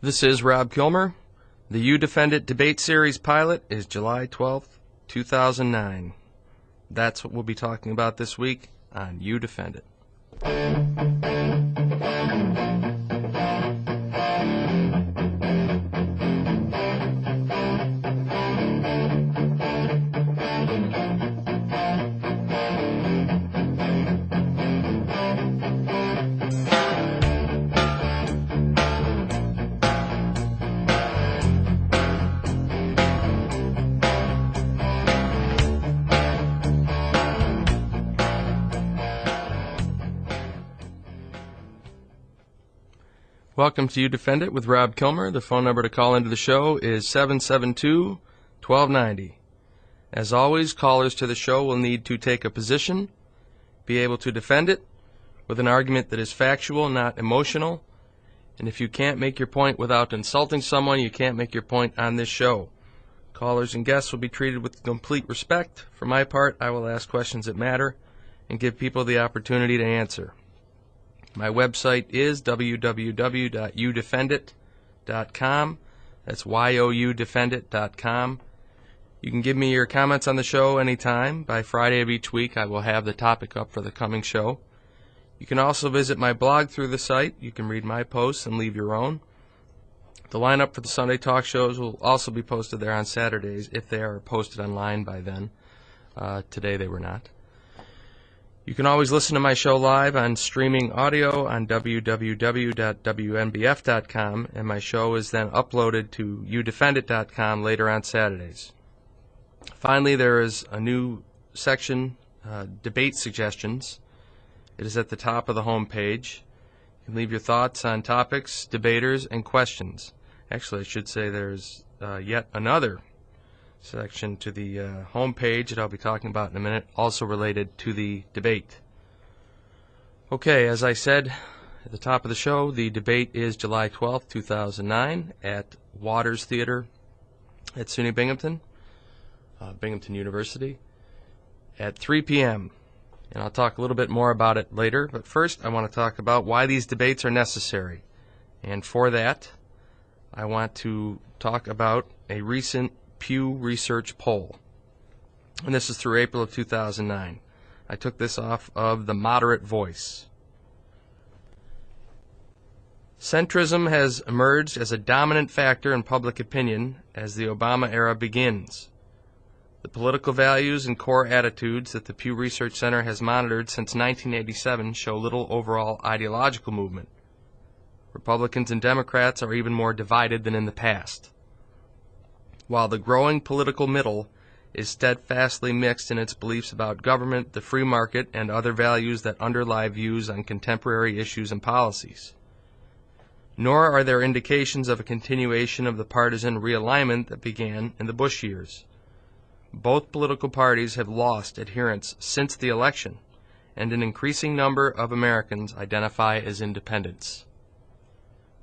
This is Rob Kilmer. The You Defend It debate series pilot is July 12th, 2009. That's what we'll be talking about this week on You Defend It. Welcome to You Defend It with Rob Kilmer. The phone number to call into the show is 772-1290. As always, callers to the show will need to take a position, be able to defend it with an argument that is factual, not emotional. And if you can't make your point without insulting someone, you can't make your point on this show. Callers and guests will be treated with complete respect. For my part, I will ask questions that matter and give people the opportunity to answer. My website is www.youdefendit.com. That's youdefendit.com. You can give me your comments on the show anytime. By Friday of each week, I will have the topic up for the coming show. You can also visit my blog through the site. You can read my posts and leave your own. The lineup for the Sunday talk shows will also be posted there on Saturdays, if they are posted online by then. Today they were not. You can always listen to my show live on streaming audio on www.wnbf.com, and my show is then uploaded to youdefendit.com later on Saturdays. Finally, there is a new section, Debate Suggestions. It is at the top of the home page. You can leave your thoughts on topics, debaters, and questions. Actually, I should say there's yet another section to the home page that I'll be talking about in a minute, also related to the debate. Okay, as I said at the top of the show, the debate is July 12th, 2009 at Waters Theater at SUNY Binghamton, Binghamton University, at 3 p.m. And I'll talk a little bit more about it later, but first I want to talk about why these debates are necessary. And for that, I want to talk about a recent Pew Research poll, and this is through April of 2009. I took this off of The Moderate Voice. Centrism has emerged as a dominant factor in public opinion as the Obama era begins. The political values and core attitudes that the Pew Research Center has monitored since 1987 show little overall ideological movement. Republicans and Democrats are even more divided than in the past. While the growing political middle is steadfastly mixed in its beliefs about government, the free market, and other values that underlie views on contemporary issues and policies. Nor are there indications of a continuation of the partisan realignment that began in the Bush years. Both political parties have lost adherents since the election, and an increasing number of Americans identify as independents.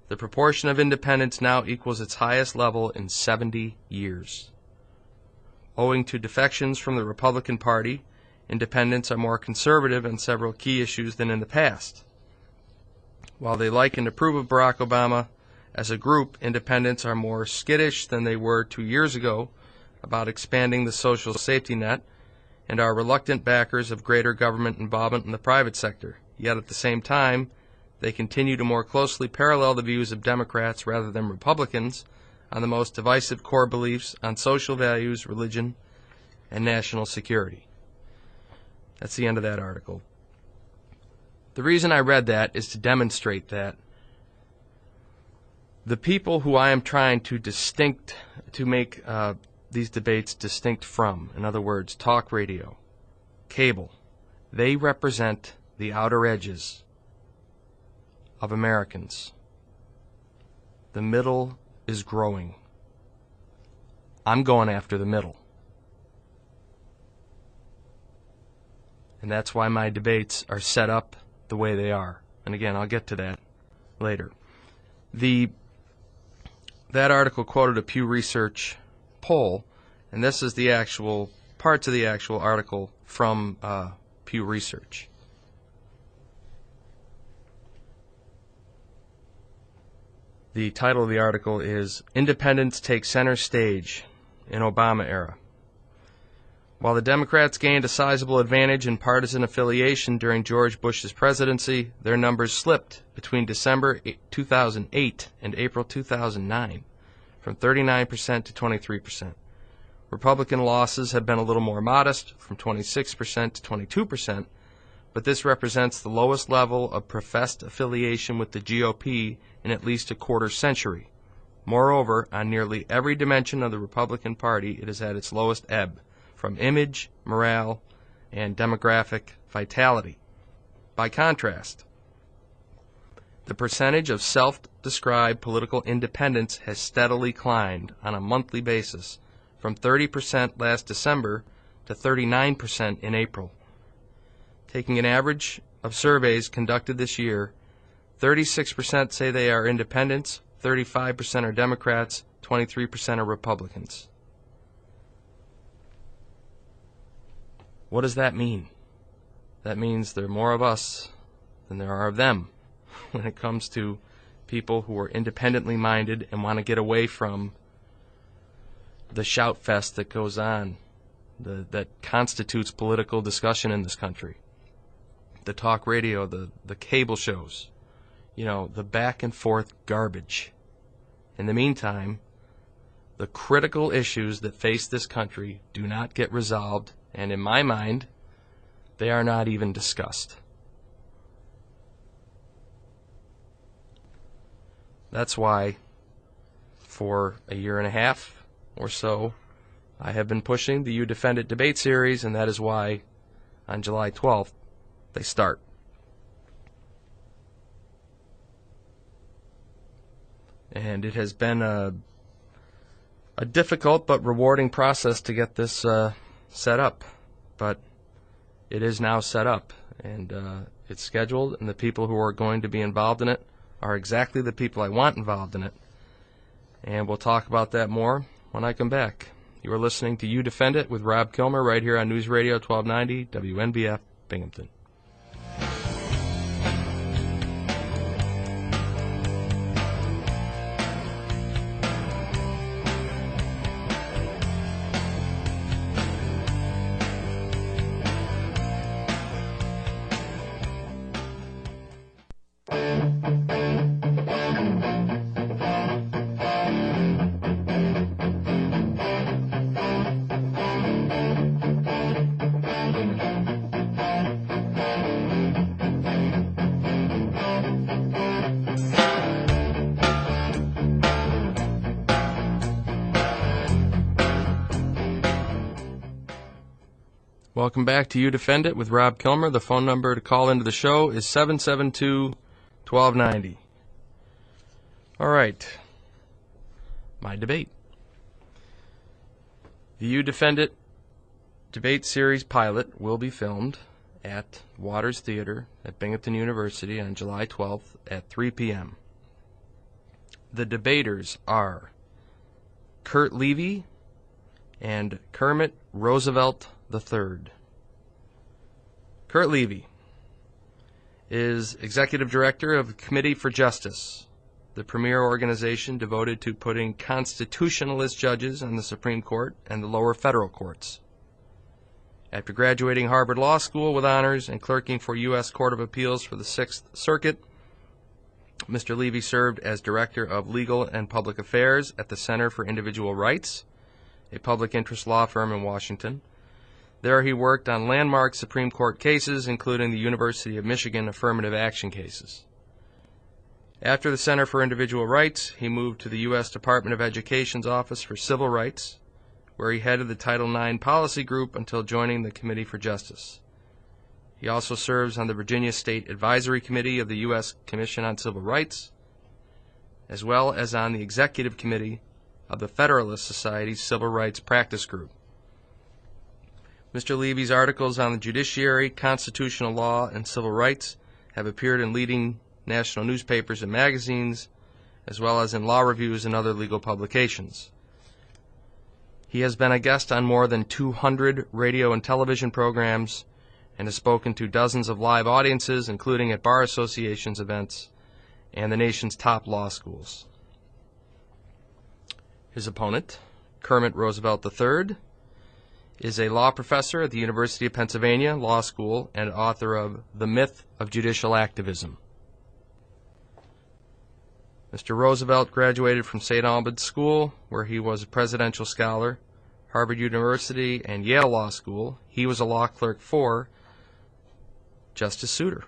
The proportion of independents now equals its highest level in 70 years. Owing to defections from the Republican Party, independents are more conservative on several key issues than in the past. While they like and approve of Barack Obama, as a group, independents are more skittish than they were 2 years ago about expanding the social safety net and are reluctant backers of greater government involvement in the private sector. Yet at the same time, they continue to more closely parallel the views of Democrats rather than Republicans on the most divisive core beliefs on social values, religion, and national security. That's the end of that article. The reason I read that is to demonstrate that the people who I am trying to make these debates distinct from, in other words, talk radio, cable, they represent the outer edges of Americans. The middle is growing. I'm going after the middle. And that's why my debates are set up the way they are. And again, I'll get to that later. That article quoted a Pew Research poll, and this is the actual parts of the actual article from Pew Research. The title of the article is Independents Take Center Stage in Obama Era. While the Democrats gained a sizable advantage in partisan affiliation during George Bush's presidency, their numbers slipped between December 2008 and April 2009, from 39% to 23%. Republican losses have been a little more modest, from 26% to 22%, but this represents the lowest level of professed affiliation with the GOP in at least a quarter century. Moreover, on nearly every dimension of the Republican Party, it is at its lowest ebb, from image, morale, and demographic vitality. By contrast, the percentage of self-described political independents has steadily climbed on a monthly basis from 30% last December to 39% in April. Taking an average of surveys conducted this year, 36% say they are independents, 35% are Democrats, 23% are Republicans. What does that mean? That means there are more of us than there are of them when it comes to people who are independently minded and want to get away from the shout fest that goes on, that constitutes political discussion in this country. The talk radio, the cable shows, the back and forth garbage. In the meantime, the critical issues that face this country do not get resolved, and in my mind, they are not even discussed. That's why, for a year and a half or so, I have been pushing the You Defend It debate series, and that is why on July 12th, they start. And it has been a difficult but rewarding process to get this set up. But it is now set up, and it's scheduled, and the people who are going to be involved in it are exactly the people I want involved in it. And we'll talk about that more when I come back. You are listening to You Defend It with Rob Kilmer right here on News Radio 1290 WNBF Binghamton. Welcome back to You Defend It with Rob Kilmer. The phone number to call into the show is 772-1290. All right. My debate. The You Defend It debate series pilot will be filmed at Waters Theater at Binghamton University on July 12th at 3 p.m. The debaters are Kurt Levy and Kermit Roosevelt III. Kurt Levy is Executive Director of the Committee for Justice, the premier organization devoted to putting constitutionalist judges on the Supreme Court and the lower federal courts. After graduating Harvard Law School with honors and clerking for U.S. Court of Appeals for the Sixth Circuit, Mr. Levy served as Director of Legal and Public Affairs at the Center for Individual Rights, a public interest law firm in Washington. There he worked on landmark Supreme Court cases, including the University of Michigan affirmative action cases. After the Center for Individual Rights, he moved to the U.S. Department of Education's Office for Civil Rights, where he headed the Title IX policy group until joining the Committee for Justice. He also serves on the Virginia State Advisory Committee of the U.S. Commission on Civil Rights, as well as on the Executive Committee of the Federalist Society's Civil Rights Practice Group. Mr. Levy's articles on the judiciary, constitutional law, and civil rights have appeared in leading national newspapers and magazines, as well as in law reviews and other legal publications. He has been a guest on more than 200 radio and television programs and has spoken to dozens of live audiences, including at bar associations events and the nation's top law schools. His opponent, Kermit Roosevelt III, is a law professor at the University of Pennsylvania Law School and author of The Myth of Judicial Activism. Mr. Roosevelt graduated from St. Albans School, where he was a presidential scholar, Harvard University, and Yale Law School. He was a law clerk for Justice Souter,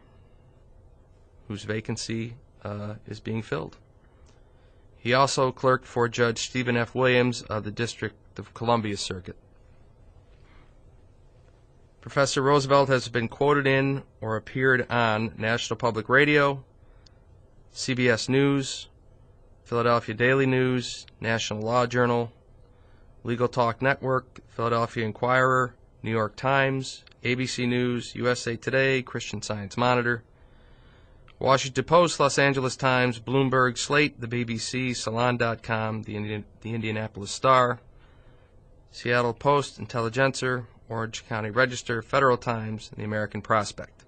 whose vacancy is being filled. He also clerked for Judge Stephen F. Williams of the District of Columbia Circuit. Professor Roosevelt has been quoted in or appeared on National Public Radio, CBS News, Philadelphia Daily News, National Law Journal, Legal Talk Network, Philadelphia Inquirer, New York Times, ABC News, USA Today, Christian Science Monitor, Washington Post, Los Angeles Times, Bloomberg, Slate, the BBC, Salon.com, the Indianapolis Star, Seattle Post, Intelligencer, Orange County Register, Federal Times, and the American Prospect.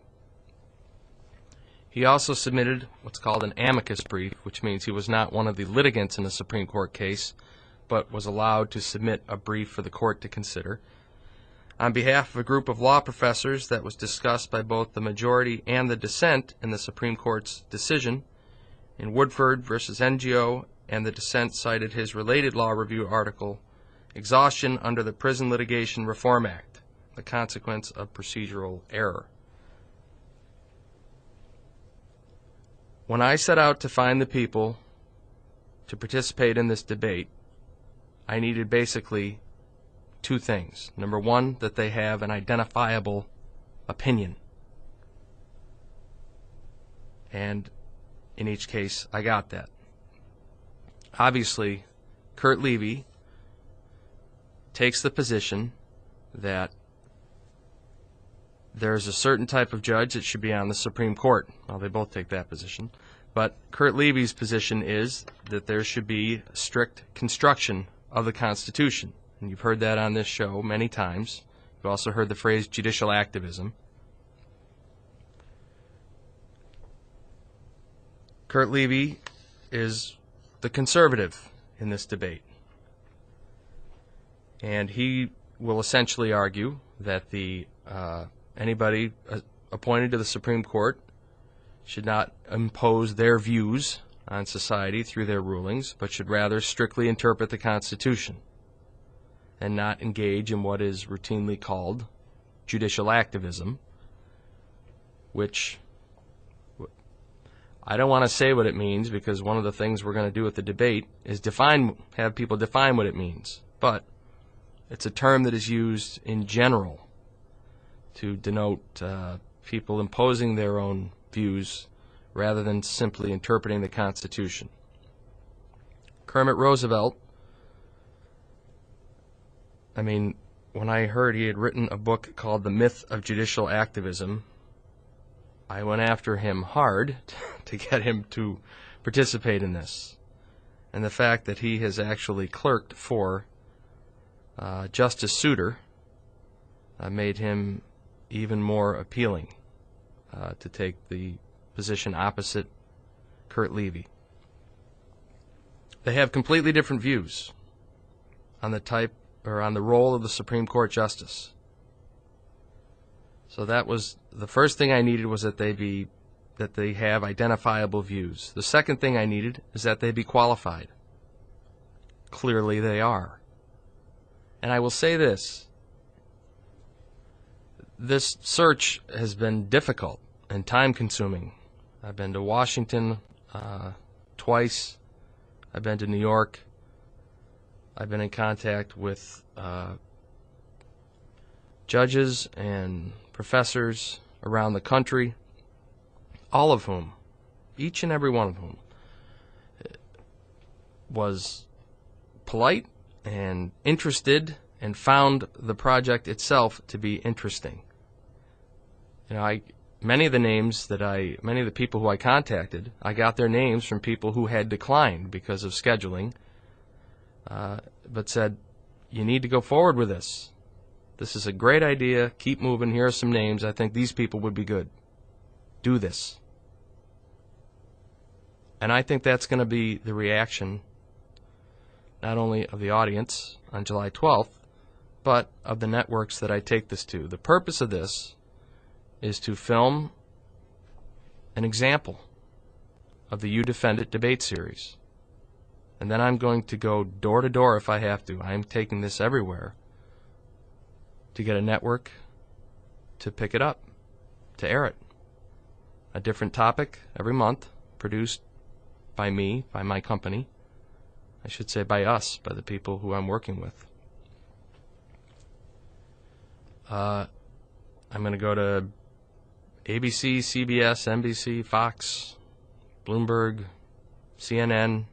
He also submitted what's called an amicus brief, which means he was not one of the litigants in a Supreme Court case, but was allowed to submit a brief for the court to consider, on behalf of a group of law professors that was discussed by both the majority and the dissent in the Supreme Court's decision in Woodford versus NGO, and the dissent cited his related law review article, Exhaustion under the Prison Litigation Reform Act, the consequence of procedural error. When I set out to find the people to participate in this debate, I needed basically two things. Number one, that they have an identifiable opinion. And in each case, I got that. Obviously, Kurt Levy takes the position that there's a certain type of judge that should be on the Supreme Court. Well, they both take that position. But Kurt Levy's position is that there should be strict construction of the Constitution. And you've heard that on this show many times. You've also heard the phrase judicial activism. Kurt Levy is the conservative in this debate. And he will essentially argue that anybody appointed to the Supreme Court should not impose their views on society through their rulings, but should rather strictly interpret the Constitution and not engage in what is routinely called judicial activism, which I don't want to say what it means, because one of the things we're going to do at the debate is have people define what it means. But it's a term that is used in general to denote people imposing their own views rather than simply interpreting the Constitution. Kermit Roosevelt, when I heard he had written a book called The Myth of Judicial Activism, I went after him hard to get him to participate in this. And the fact that he has actually clerked for Justice Souter made him even more appealing to take the position opposite Kurt Levy. They have completely different views on the role of the Supreme Court justice. So that was the first thing I needed, was that they have identifiable views. The second thing I needed is that they be qualified. Clearly they are. And I will say this search has been difficult and time-consuming. I've been to Washington twice. I've been to New York. I've been in contact with judges and professors around the country, all of whom, each and every one of whom, was polite and interested and found the project itself to be interesting. Many of the people who I contacted, I got their names from people who had declined because of scheduling, but said, you need to go forward with this. This is a great idea. Keep moving. Here are some names. I think these people would be good. Do this. And I think that's going to be the reaction not only of the audience on July 12th, but of the networks that I take this to. The purpose of this is to film an example of the You Defend It debate series. And then I'm going to go door to door if I have to. I'm taking this everywhere to get a network to pick it up, to air it. A different topic every month, produced by me, by my company. I should say by us, by the people who I'm working with. I'm going to go to ABC, CBS, NBC, Fox, Bloomberg, CNN.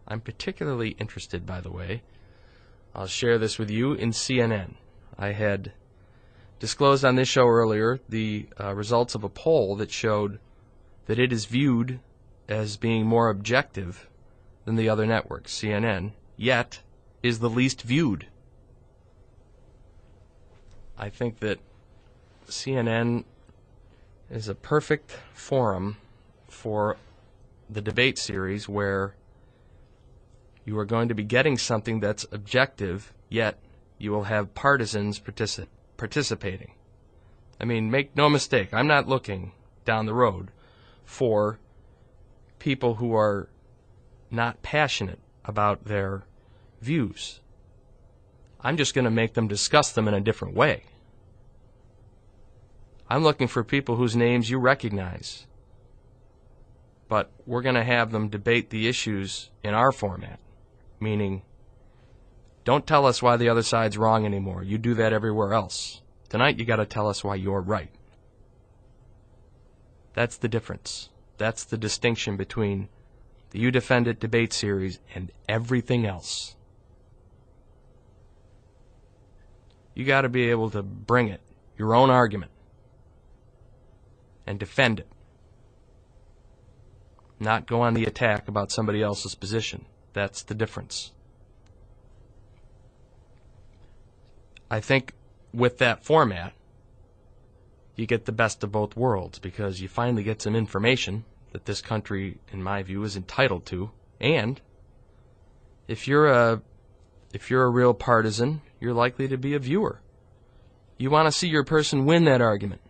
I'm particularly interested, by the way, I'll share this with you, in CNN. I had disclosed on this show earlier the results of a poll that showed that it is viewed as being more objective than the other networks, CNN, yet is the least viewed. I think that CNN is a perfect forum for the debate series where you are going to be getting something that's objective, yet you will have partisans participating. I mean, make no mistake, I'm not looking down the road for people who are not passionate about their views. I'm just going to make them discuss them in a different way. I'm looking for people whose names you recognize, but we're going to have them debate the issues in our format, meaning don't tell us why the other side's wrong anymore. You do that everywhere else. Tonight you got to tell us why you're right. That's the difference. That's the distinction between the You Defend It debate series and everything else. You got to be able to bring it, your own argument, and defend it. Not go on the attack about somebody else's position. That's the difference. I think with that format, you get the best of both worlds because you finally get some information that this country, in my view, is entitled to. And if you're a real partisan, you're likely to be a viewer. You want to see your person win that argument.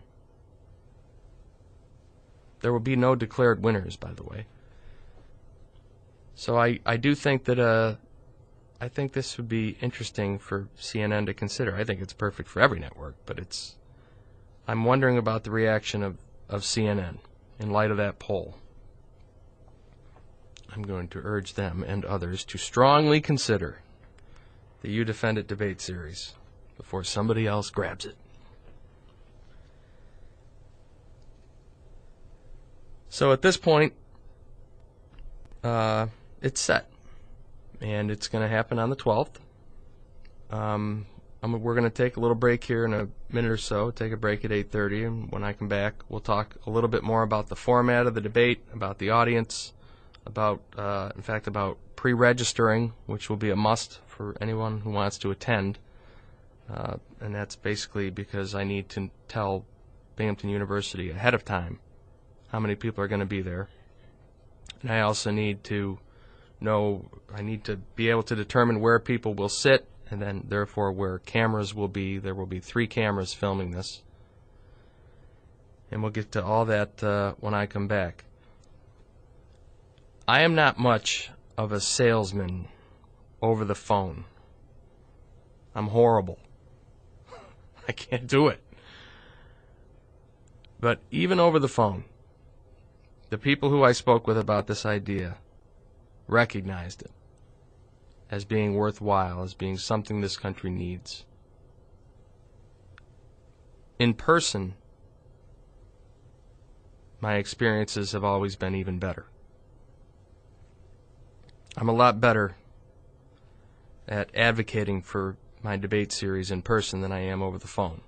There will be no declared winners, by the way. So I do think that I think this would be interesting for CNN to consider. I think it's perfect for every network, but I'm wondering about the reaction of CNN in light of that poll. I'm going to urge them and others to strongly consider the You Defend It debate series before somebody else grabs it. So at this point, it's set, and it's going to happen on the 12th. We're going to take a little break here in a minute or so, take a break at 8:30, and when I come back, we'll talk a little bit more about the format of the debate, about the audience, about pre-registering, which will be a must for anyone who wants to attend, and that's basically because I need to tell Binghamton University ahead of time how many people are going to be there. And I also need to be able to determine where people will sit, and then therefore where cameras will be. There will be 3 cameras filming this. And we'll get to all that when I come back. I am not much of a salesman over the phone. I'm horrible. I can't do it. But even over the phone, the people who I spoke with about this idea recognized it as being worthwhile, as being something this country needs. In person, my experiences have always been even better. I'm a lot better at advocating for my debate series in person than I am over the phone.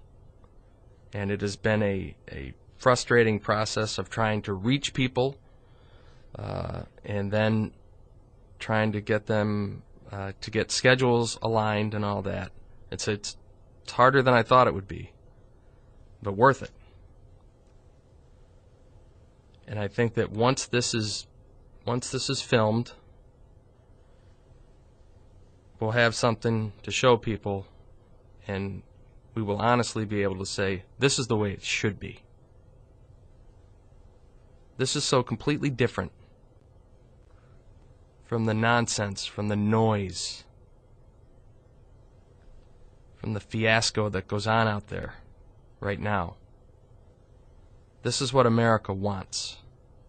And it has been a frustrating process of trying to reach people and then trying to get them to get schedules aligned and all that. It's harder than I thought it would be, but worth it. And I think that once this is filmed we'll have something to show people, and we will honestly be able to say, this is the way it should be. This is so completely different from the nonsense, from the noise, from the fiasco that goes on out there right now. This is what America wants.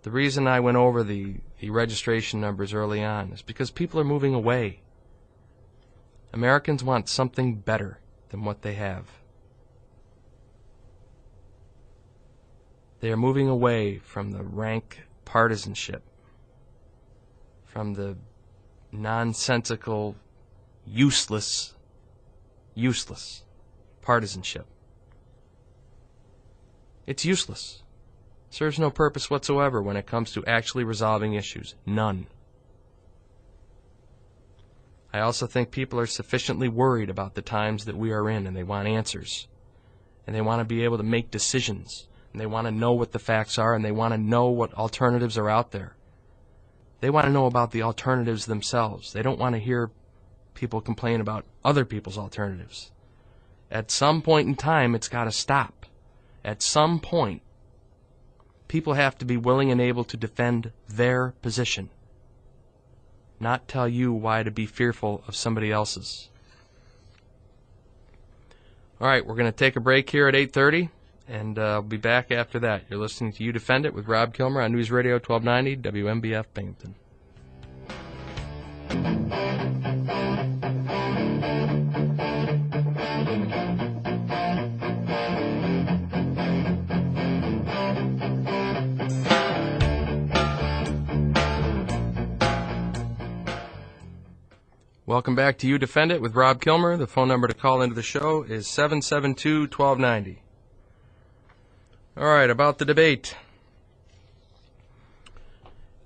The reason I went over the registration numbers early on is because people are moving away. Americans want something better than what they have. They are moving away from the rank partisanship, from the nonsensical, useless partisanship. It's useless. Serves no purpose whatsoever when it comes to actually resolving issues. None. I also think people are sufficiently worried about the times that we are in, and they want answers. And they want to be able to make decisions. And they want to know what the facts are, and they want to know what alternatives are out there. They want to know about the alternatives themselves. They don't want to hear people complain about other people's alternatives. At some point in time, it's got to stop. At some point, people have to be willing and able to defend their position, not tell you why to be fearful of somebody else's. All right, we're going to take a break here at 8:30, and I'll be back after that. You're listening to You Defend It with Rob Kilmer on News Radio 1290 WMBF Binghamton. Welcome back to You Defend It with Rob Kilmer. The phone number to call into the show is 772-1290. All right, about the debate.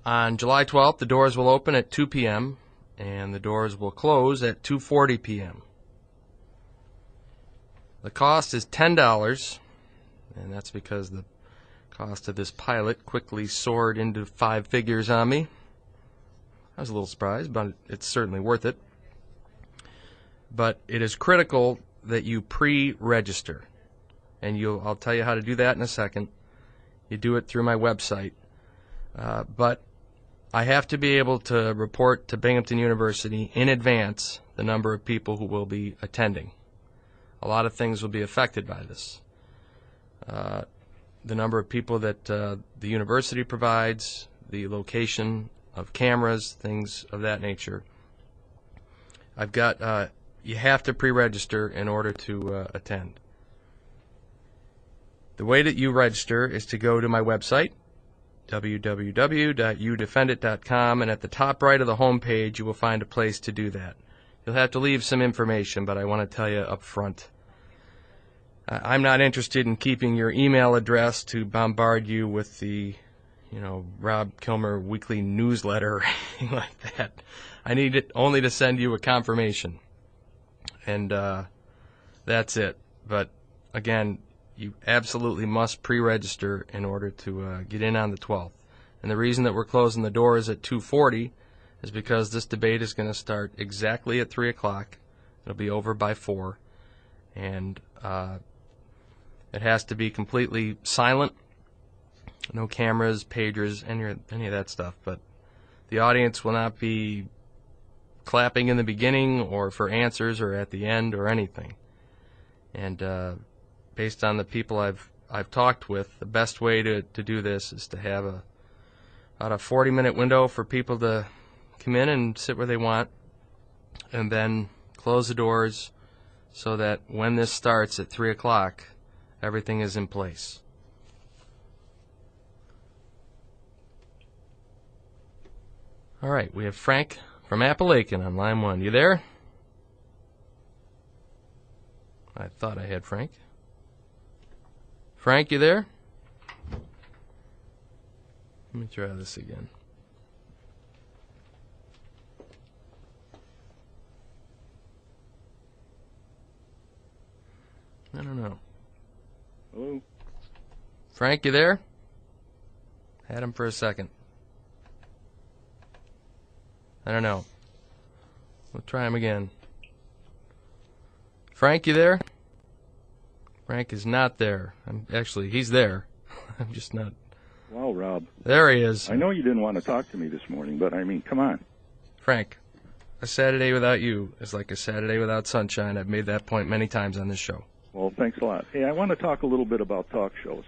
On July 12th, the doors will open at 2 p.m., and the doors will close at 2:40 p.m. The cost is $10, and that's because the cost of this pilot quickly soared into 5 figures on me. I was a little surprised, but it's certainly worth it. But it is critical that you pre-register, and I'll tell you how to do that in a second. You do it through my website. But I have to be able to report to Binghamton University in advance the number of people who will be attending. A lot of things will be affected by this. The number of people that the university provides, the location of cameras, things of that nature. I've got, you have to pre-register in order to attend. The way that you register is to go to my website, www.youdefendit.com, and at the top right of the home page you will find a place to do that. You'll have to leave some information, but I want to tell you up front. I'm not interested in keeping your email address to bombard you with the Rob Kilmer weekly newsletter or anything like that. I need it only to send you a confirmation. And that's it. But again, you absolutely must pre-register in order to get in on the 12th. And the reason that we're closing the doors at 2:40 is because this debate is going to start exactly at 3 o'clock. It'll be over by 4. And it has to be completely silent. No cameras, pagers, any of that stuff. But the audience will not be clapping in the beginning or for answers or at the end or anything. And based on the people I've talked with, the best way to do this is to have about a 40-minute window for people to come in and sit where they want, and then close the doors so that when this starts at 3 o'clock, everything is in place. All right, we have Frank from Appalachian on line 1. You there? I thought I had Frank. Frank, you there? Let me try this again. I don't know. Hello? Frank, you there? Had him for a second. I don't know. We'll try him again. Frank, you there? Frank is not there. Actually, he's there. I'm just not. Well, Rob. There he is. I know you didn't want to talk to me this morning, but I mean, come on. Frank, a Saturday without you is like a Saturday without sunshine. I've made that point many times on this show. Well, thanks a lot. Hey, I want to talk a little bit about talk shows.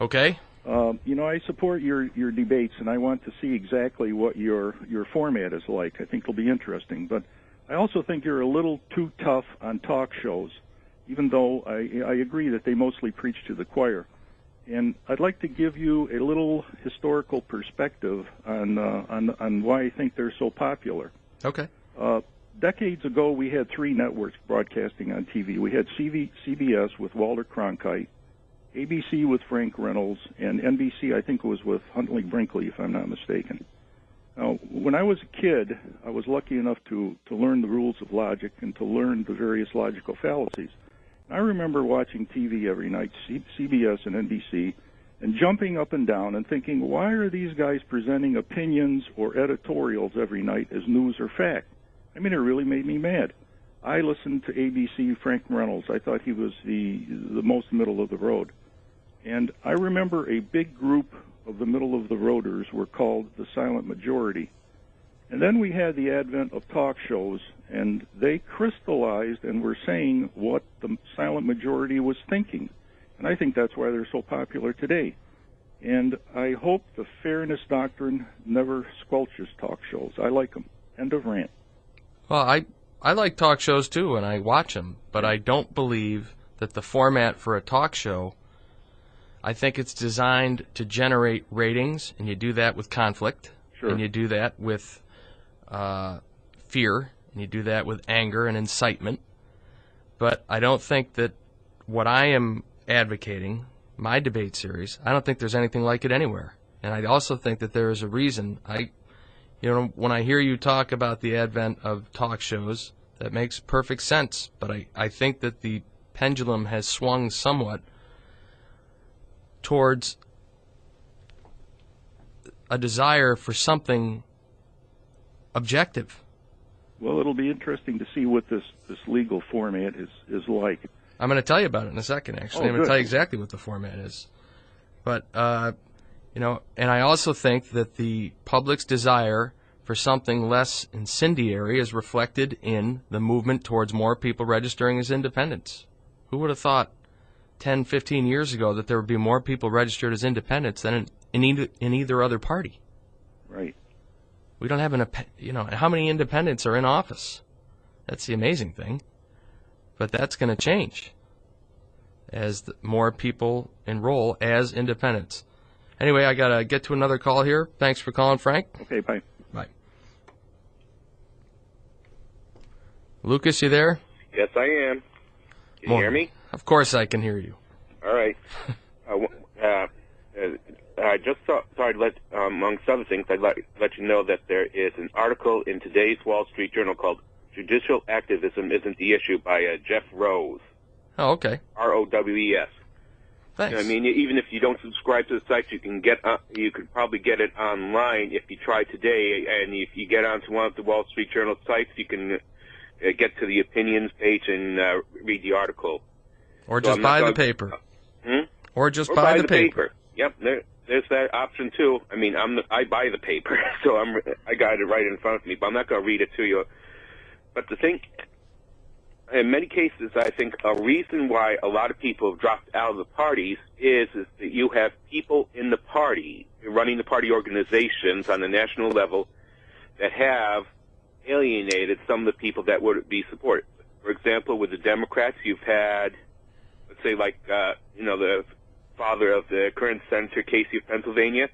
Okay. I support your debates, and I want to see exactly what your format is like. I think it'll be interesting. But I also think you're a little too tough on talk shows, even though I agree that they mostly preach to the choir. And I'd like to give you a little historical perspective on why I think they're so popular. Okay. Decades ago, we had three networks broadcasting on TV. We had CBS with Walter Cronkite, ABC with Frank Reynolds, and NBC, I think it was with Huntley Brinkley, if I'm not mistaken. Now, when I was a kid, I was lucky enough to learn the rules of logic and to learn the various logical fallacies. I remember watching TV every night, CBS and NBC, and jumping up and down and thinking, why are these guys presenting opinions or editorials every night as news or fact? I mean, it really made me mad. I listened to ABC, Frank Reynolds. I thought he was the most middle of the road. And I remember a big group of the middle of the roaders were called the silent majority. And then we had the advent of talk shows, and they crystallized and were saying what the silent majority was thinking. And I think that's why they're so popular today. And I hope the fairness doctrine never squelches talk shows. I like them. End of rant. Well, I like talk shows too, and I watch them, but I don't believe that the format for a talk show, I think it's designed to generate ratings, and you do that with conflict, Sure. And you do that with fear, and you do that with anger and incitement. But I don't think that what I am advocating, my debate series, I don't think there's anything like it anywhere. And I also think that there is a reason. When I hear you talk about the advent of talk shows, that makes perfect sense. But I think that the pendulum has swung somewhat towards a desire for something objective. Well, it'll be interesting to see what this legal format is like. I'm going to tell you about it in a second, actually. Oh, I'm going to good. tell you exactly what the format is. But, and I also think that the public's desire for something less incendiary is reflected in the movement towards more people registering as independents. Who would have thought 10, 15 years ago that there would be more people registered as independents than in either other party? Right. We don't have how many independents are in office? That's the amazing thing. But that's going to change as more people enroll as independents. Anyway, I got to get to another call here. Thanks for calling, Frank. Okay, bye. Bye. Lucas, you there? Yes, I am. Can you hear me? Of course I can hear you. All right. I just thought I'd amongst other things, I'd let you know that there is an article in today's Wall Street Journal called Judicial Activism Isn't the Issue by Jeff Rose. Oh, okay. R-O-W-E-S. Thanks. I mean, even if you don't subscribe to the site, you could probably get it online if you try today. And if you get onto one of the Wall Street Journal sites, you can get to the opinions page and read the article. Or just buy the paper. Or just buy the paper. Yep, there's that option too. I mean, I buy the paper, so I got it right in front of me, but I'm not going to read it to you. But the thing, in many cases, I think a reason why a lot of people have dropped out of the parties is that you have people in the party, running the party organizations on the national level, that have alienated some of the people that would be supported. For example, with the Democrats, you've had, let's say, the father of the current Senator Casey of Pennsylvania.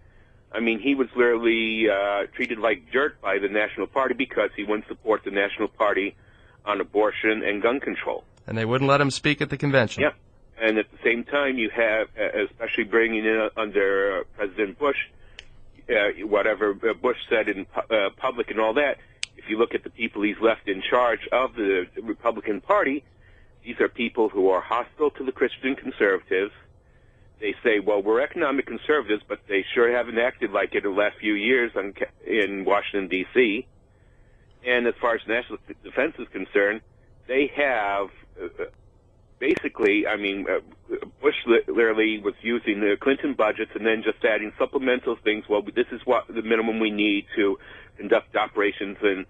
I mean, he was literally treated like dirt by the National Party because he wouldn't support the National Party on abortion and gun control. And they wouldn't let him speak at the convention. Yeah. And at the same time, you have, especially bringing in under President Bush, whatever Bush said in public and all that, if you look at the people he's left in charge of the Republican Party, these are people who are hostile to the Christian conservatives. They say, well, we're economic conservatives, but they sure haven't acted like it in the last few years in Washington, D.C. And as far as national defense is concerned, they have basically, I mean, Bush literally was using the Clinton budgets and then just adding supplemental things. Well, this is what the minimum we need to conduct operations in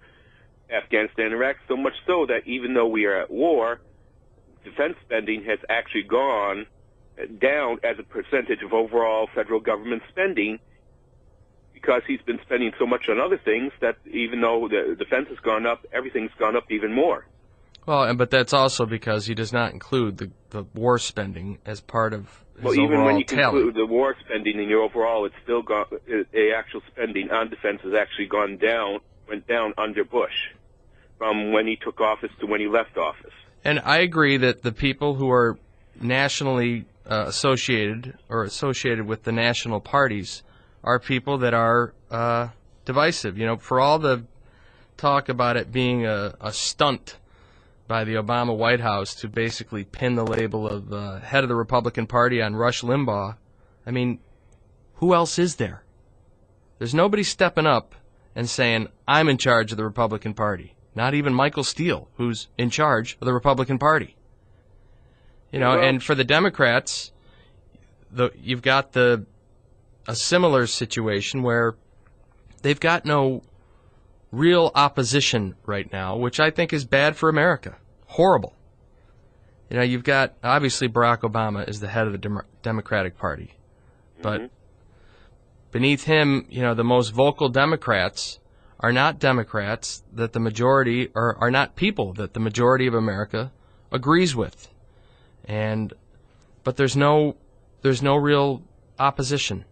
Afghanistan and Iraq, so much so that even though we are at war, defense spending has actually gone down as a percentage of overall federal government spending, because he's been spending so much on other things that even though the defense has gone up, everything's gone up even more. Well, but that's also because he does not include the war spending as part of his overall tally. Well, even when you include the war spending in your overall, it's still gone. The actual spending on defense has actually went down under Bush, from when he took office to when he left office. And I agree that the people who are nationally associated with the national parties are people that are divisive. You know, for all the talk about it being a stunt by the Obama White House to basically pin the label of head of the Republican Party on Rush Limbaugh, I mean, who else is there? There's nobody stepping up and saying, I'm in charge of the Republican Party. Not even Michael Steele, who's in charge of the Republican Party. You know, and for the Democrats, you've got a similar situation where they've got no real opposition right now, which I think is bad for America. Horrible. You know, you've got, obviously, Barack Obama is the head of the Democratic Party. But beneath him, you know, the most vocal Democrats are not Democrats that the majority, or are not people that the majority of America agrees with. But there's no real opposition.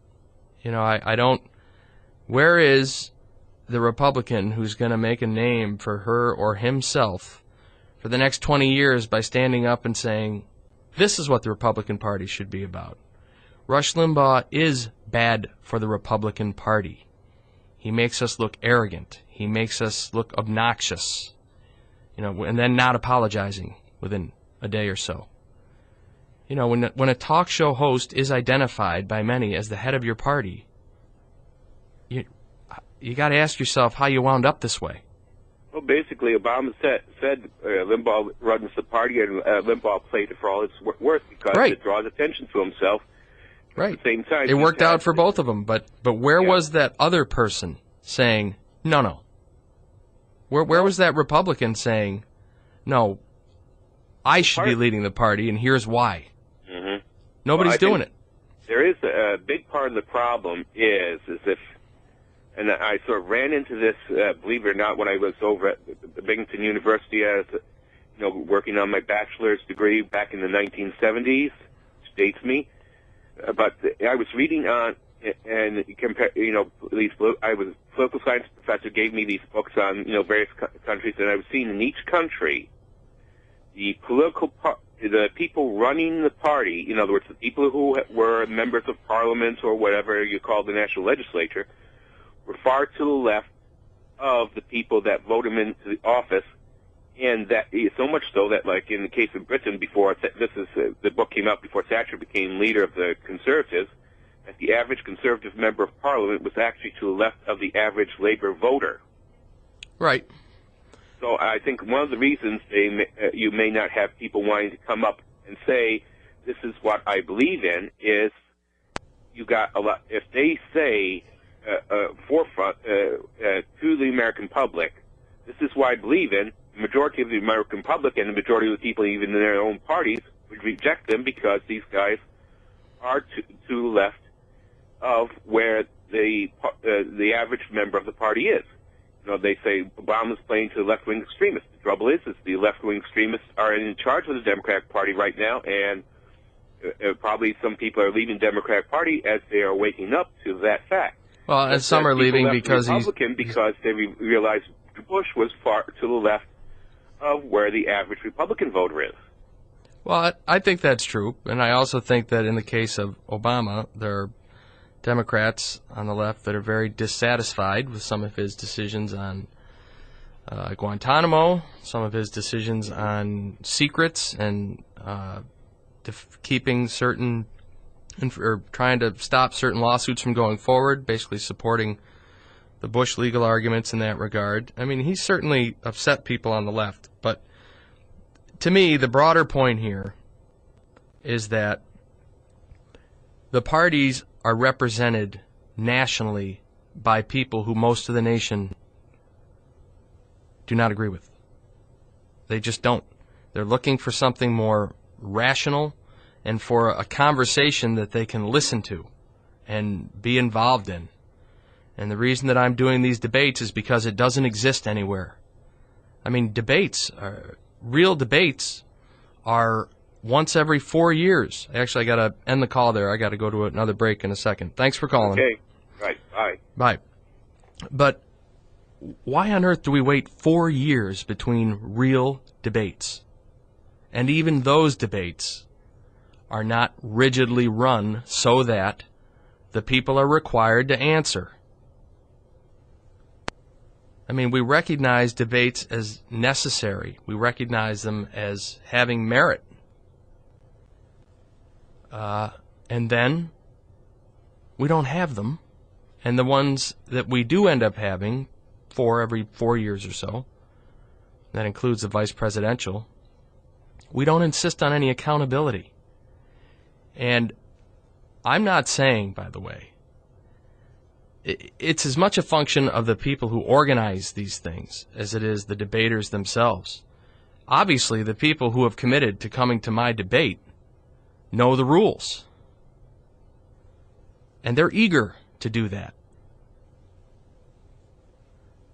You know, I don't, where is the Republican who's going to make a name for her or himself for the next 20 years by standing up and saying, this is what the Republican Party should be about? Rush Limbaugh is bad for the Republican Party. He makes us look arrogant. He makes us look obnoxious, you know, and then not apologizing within a day or so. You know, when a talk show host is identified by many as the head of your party, you got to ask yourself how you wound up this way. Well, basically, Obama said Limbaugh runs the party, and Limbaugh played it for all it's worth because it draws attention to himself. Right. At the same time, it worked out for both of them, but where was that other person saying, no? Where was that Republican saying, no, I should be leading the party, and here's why? Mm-hmm. Nobody's doing it. There is a big part of the problem is if, and I sort of ran into this, believe it or not, when I was over at Binghamton University as, working on my bachelor's degree back in the 1970s, which dates me. But I was reading on, and compare, I was a political science professor, gave me these books on, various countries, and I was seeing in each country the the people running the party, in other words, the people who were members of parliament or whatever you call the national legislature, were far to the left of the people that vote them into the office, and that so much so that, like in the case of Britain, before the book came out before Thatcher became leader of the Conservatives, that the average Conservative member of Parliament was actually to the left of the average Labour voter. Right. So I think one of the reasons you may not have people wanting to come up and say, this is what I believe in, is you got a lot. If they say forefront to the American public, this is what I believe in, the majority of the American public and the majority of the people even in their own parties would reject them because these guys are to the left of where the average member of the party is. They say Obama's playing to the left-wing extremists. The trouble is the left-wing extremists are in charge of the Democratic Party right now, and probably some people are leaving the Democratic Party as they are waking up to that fact. Well, and some are leaving because because they realized Bush was far to the left of where the average Republican voter is. Well, I think that's true, and I also think that in the case of Obama, there are Democrats on the left that are very dissatisfied with some of his decisions on Guantanamo, some of his decisions on secrets and keeping certain, or trying to stop certain lawsuits from going forward, basically supporting the Bush legal arguments in that regard. I mean, he's certainly upset people on the left. But to me, the broader point here is that the parties are represented nationally by people who most of the nation do not agree with. They just don't. They're looking for something more rational and for a conversation that they can listen to and be involved in. And the reason that I'm doing these debates is because it doesn't exist anywhere. I mean, real debates are once every 4 years. Actually, I got to end the call there. I got to go to another break in a second. Thanks for calling. Okay. Right. Bye. Bye. But why on earth do we wait 4 years between real debates? And even those debates are not rigidly run so that the people are required to answer. I mean, we recognize debates as necessary. We recognize them as having merit. And then we don't have them. And the ones that we do end up having every 4 years or so, that includes the vice presidential, we don't insist on any accountability. And I'm not saying, by the way, it's as much a function of the people who organize these things as it is the debaters themselves. Obviously, the people who have committed to coming to my debate know the rules. And they're eager to do that.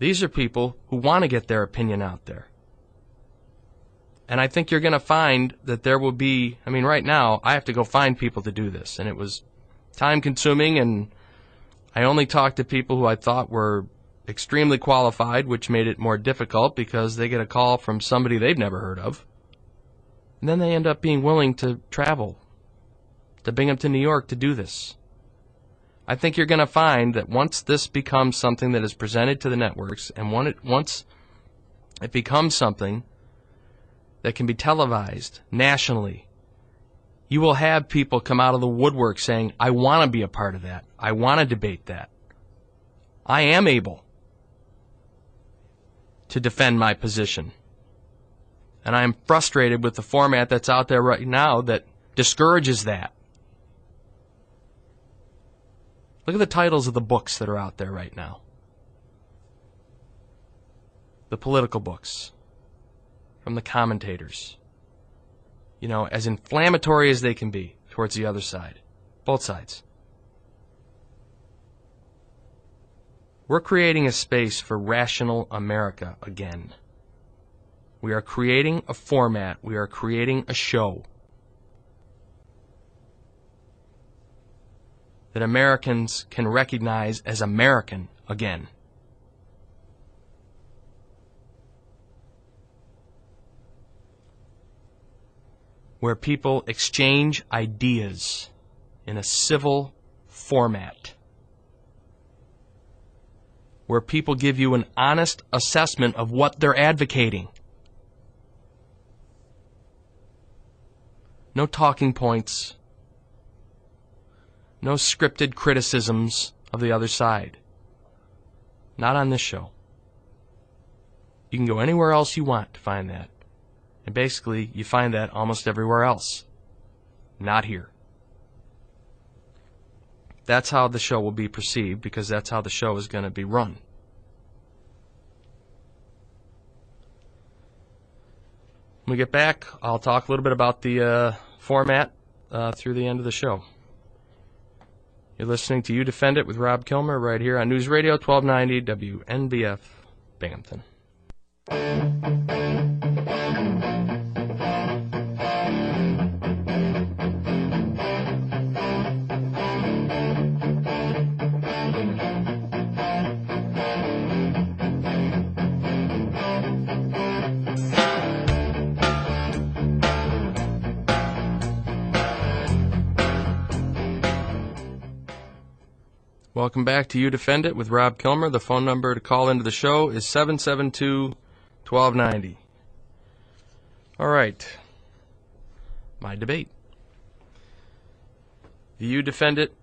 These are people who want to get their opinion out there. And I think you're going to find that there will be, I mean, right now, I have to go find people to do this. And it was time-consuming, and I only talked to people who I thought were extremely qualified, which made it more difficult because they get a call from somebody they've never heard of. And then they end up being willing to travel, to bring them to New York to do this. I think you're going to find that once this becomes something that is presented to the networks, and once it becomes something that can be televised nationally, you will have people come out of the woodwork saying, I want to be a part of that. I want to debate that. I am able to defend my position. And I am frustrated with the format that's out there right now that discourages that. Look at the titles of the books that are out there right now. The political books from the commentators. You know, as inflammatory as they can be towards the other side. Both sides. We're creating a space for rational America again. We are creating a format. We are creating a show that Americans can recognize as American again. Where people exchange ideas in a civil format. Where people give you an honest assessment of what they're advocating. No talking points. No scripted criticisms of the other side. Not on this show. You can go anywhere else you want to find that. And basically, you find that almost everywhere else. Not here. That's how the show will be perceived, because that's how the show is going to be run. When we get back, I'll talk a little bit about the format through the end of the show. You're listening to You Defend It with Rob Kilmer right here on News Radio 1290 WNBF Binghamton. Welcome back to You Defend It with Rob Kilmer. The phone number to call into the show is 772-1290. All right. My debate. The You Defend It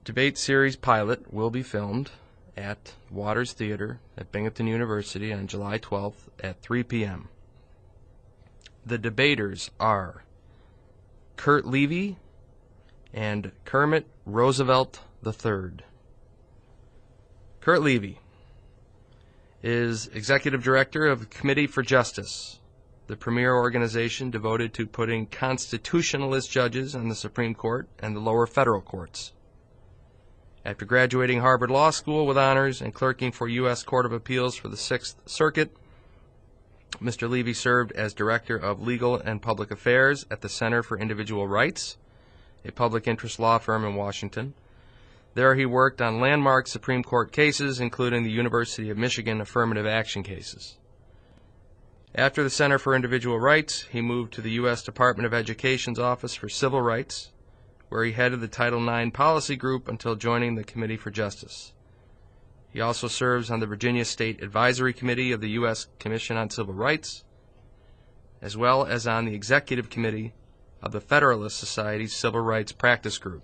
debate series pilot will be filmed, at Waters Theater at Binghamton University on July 12th at 3 p.m. The debaters are Kurt Levy and Kermit Roosevelt III. Kurt Levy is Executive Director of the Committee for Justice, the premier organization devoted to putting constitutionalist judges on the Supreme Court and the lower federal courts. After graduating Harvard Law School with honors and clerking for U.S. Court of Appeals for the Sixth Circuit, Mr. Levy served as Director of Legal and Public Affairs at the Center for Individual Rights, a public interest law firm in Washington. There he worked on landmark Supreme Court cases, including the University of Michigan affirmative action cases. After the Center for Individual Rights, he moved to the U.S. Department of Education's Office for Civil Rights, where he headed the Title IX policy group until joining the Committee for Justice. He also serves on the Virginia State Advisory Committee of the U.S. Commission on Civil Rights, as well as on the Executive Committee of the Federalist Society's Civil Rights Practice Group.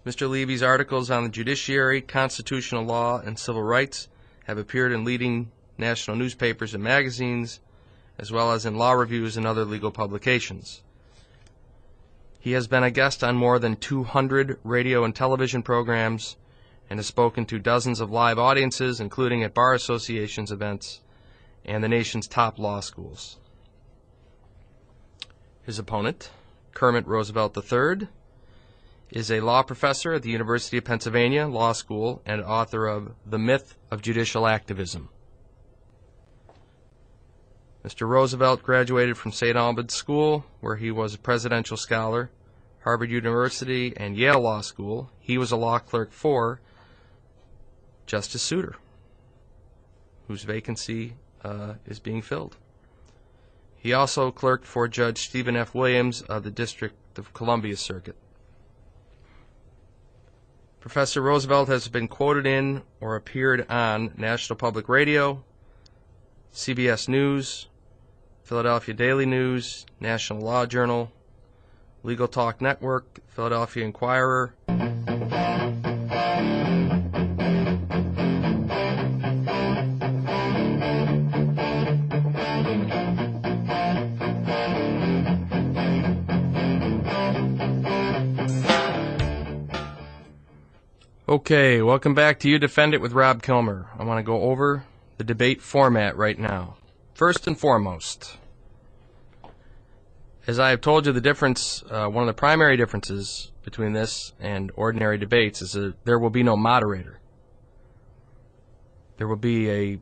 Mr. Levy's articles on the judiciary, constitutional law, and civil rights have appeared in leading national newspapers and magazines, as well as in law reviews and other legal publications. He has been a guest on more than 200 radio and television programs and has spoken to dozens of live audiences, including at bar associations events and the nation's top law schools. His opponent, Kermit Roosevelt III, is a law professor at the University of Pennsylvania Law School and author of The Myth of Judicial Activism. Mr. Roosevelt graduated from St. Albans School, where he was a presidential scholar, Harvard University, and Yale Law School. He was a law clerk for Justice Souter, whose vacancy is being filled. He also clerked for Judge Stephen F. Williams of the District of Columbia Circuit. Professor Roosevelt has been quoted in or appeared on National Public Radio, CBS News, Philadelphia Daily News, National Law Journal, Legal Talk Network, Philadelphia Inquirer, Okay, welcome back to You Defend It with Rob Kilmer. I want to go over the debate format right now. First and foremost, as I have told you, the difference, one of the primary differences between this and ordinary debates is that there will be no moderator. There will be a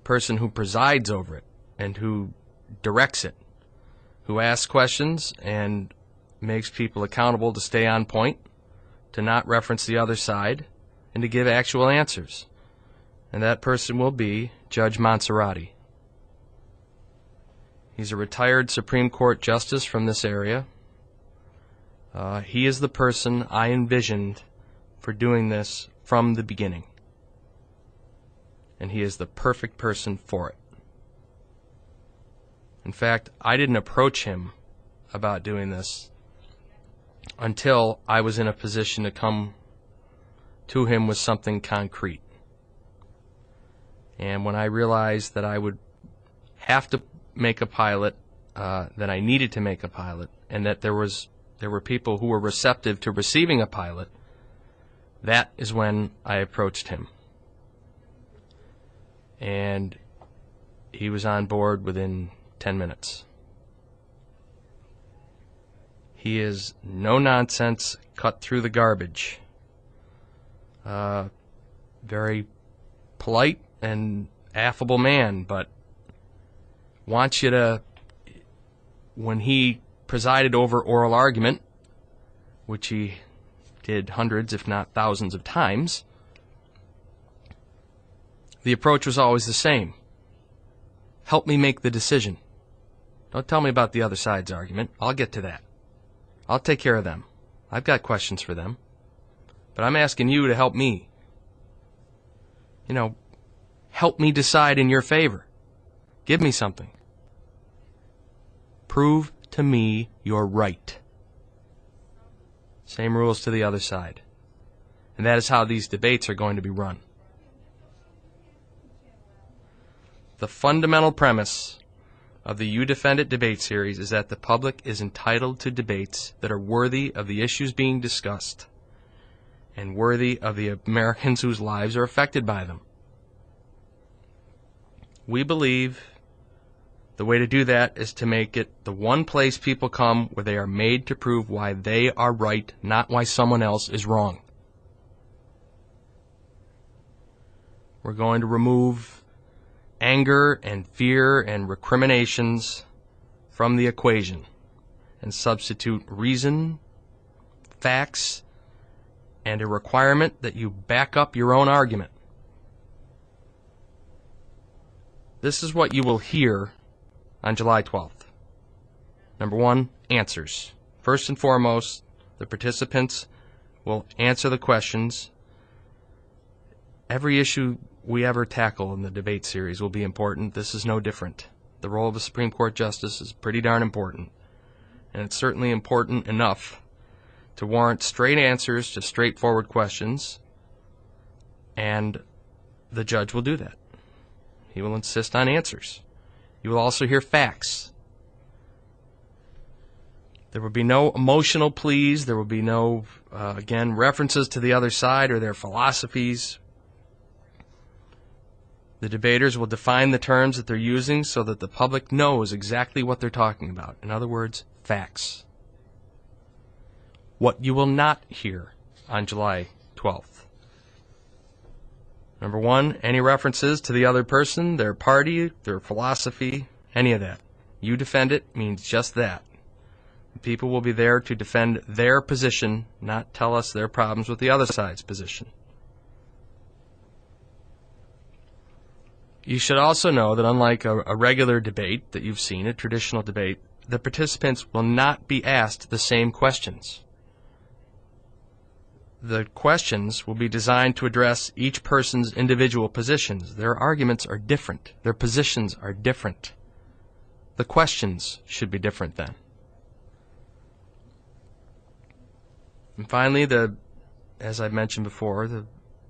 person who presides over it and who directs it, who asks questions and makes people accountable to stay on point, to not reference the other side, and to give actual answers. And that person will be Judge Monserrati. He's a retired Supreme Court justice from this area. He is the person I envisioned for doing this from the beginning. And he is the perfect person for it. In fact, I didn't approach him about doing this until I was in a position to come to him with something concrete. And when I realized that I would have to make a pilot, that I needed to make a pilot, and that there were people who were receptive to receiving a pilot, that is when I approached him. And he was on board within 10 minutes. He is no nonsense, cut through the garbage. Very polite and affable man, but wants you to, when he presided over oral argument, which he did hundreds, if not thousands of times, the approach was always the same. Help me make the decision. Don't tell me about the other side's argument. I'll get to that. I'll take care of them. I've got questions for them. But I'm asking you to help me. Help me decide in your favor. Give me something. Prove to me you're right. Same rules to the other side. And that is how these debates are going to be run. The fundamental premise of the You Defend It debate series is that the public is entitled to debates that are worthy of the issues being discussed and worthy of the Americans whose lives are affected by them. We believe the way to do that is to make it the one place people come where they are made to prove why they are right, not why someone else is wrong. We're going to remove anger and fear and recriminations from the equation and substitute reason, facts, and a requirement that you back up your own argument. This is what you will hear on July 12th. Number one, answers. First and foremost, the participants will answer the questions. Every issue we ever tackle in the debate series will be important. This is no different. The role of a Supreme Court justice is pretty darn important. And it's certainly important enough to warrant straight answers to straightforward questions. And the judge will do that. He will insist on answers. You will also hear facts. There will be no emotional pleas. There will be no, references to the other side or their philosophies. The debaters will define the terms that they're using so that the public knows exactly what they're talking about. In other words, facts. What you will not hear on July 12th. Number one, any references to the other person, their party, their philosophy, any of that. You defend it means just that. The people will be there to defend their position, not tell us their problems with the other side's position. You should also know that unlike a regular debate that you've seen, a traditional debate, the participants will not be asked the same questions. The questions will be designed to address each person's individual positions. Their arguments are different. Their positions are different. The questions should be different then. And finally, as I mentioned before,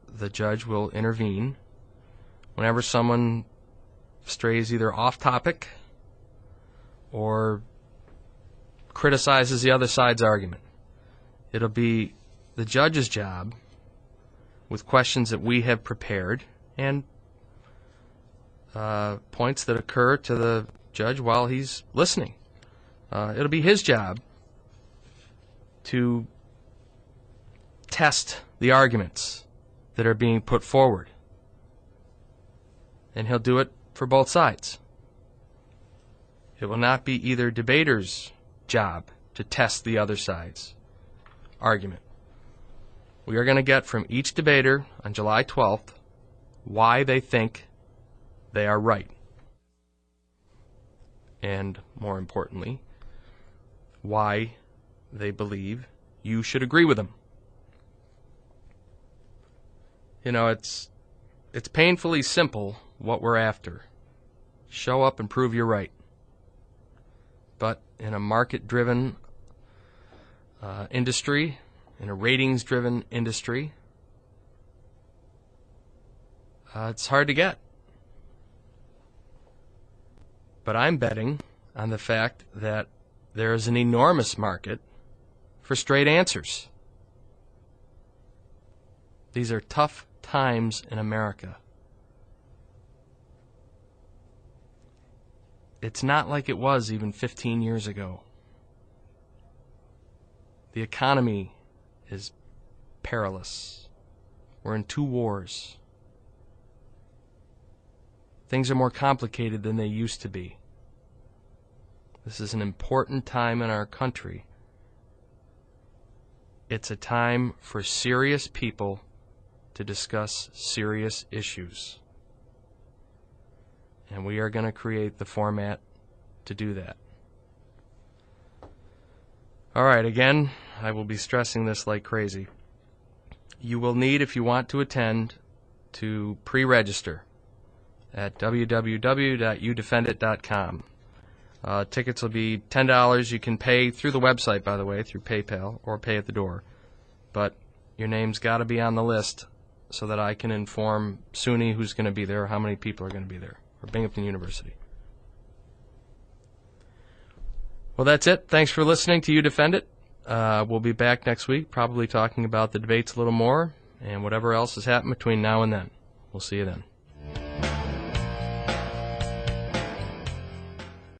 the judge will intervene whenever someone strays either off topic or criticizes the other side's argument. It'll be the judge's job, with questions that we have prepared and points that occur to the judge while he's listening. It'll be his job to test the arguments that are being put forward. And he'll do it for both sides. It will not be either debater's job to test the other side's argument. We are going to get from each debater on July 12th why they think they are right. And more importantly, why they believe you should agree with them. You know, it's painfully simple what we're after. Show up and prove you're right. But in a market-driven industry, in a ratings-driven industry, it's hard to get. But I'm betting on the fact that there is an enormous market for straight answers. These are tough times in America. It's not like it was even 15 years ago. The economy is perilous. We're in 2 wars. Things are more complicated than they used to be. This is an important time in our country. It's a time for serious people to discuss serious issues. And we are going to create the format to do that. All right, again, I will be stressing this like crazy. You will need, if you want to attend, to pre-register at www.youdefendit.com. Tickets will be $10. You can pay through the website, by the way, through PayPal, or pay at the door. But your name's got to be on the list so that I can inform SUNY who's going to be there, how many people are going to be there, or Binghamton University. Well, that's it. Thanks for listening to You Defend It. We'll be back next week, probably talking about the debates a little more and whatever else has happened between now and then. We'll see you then.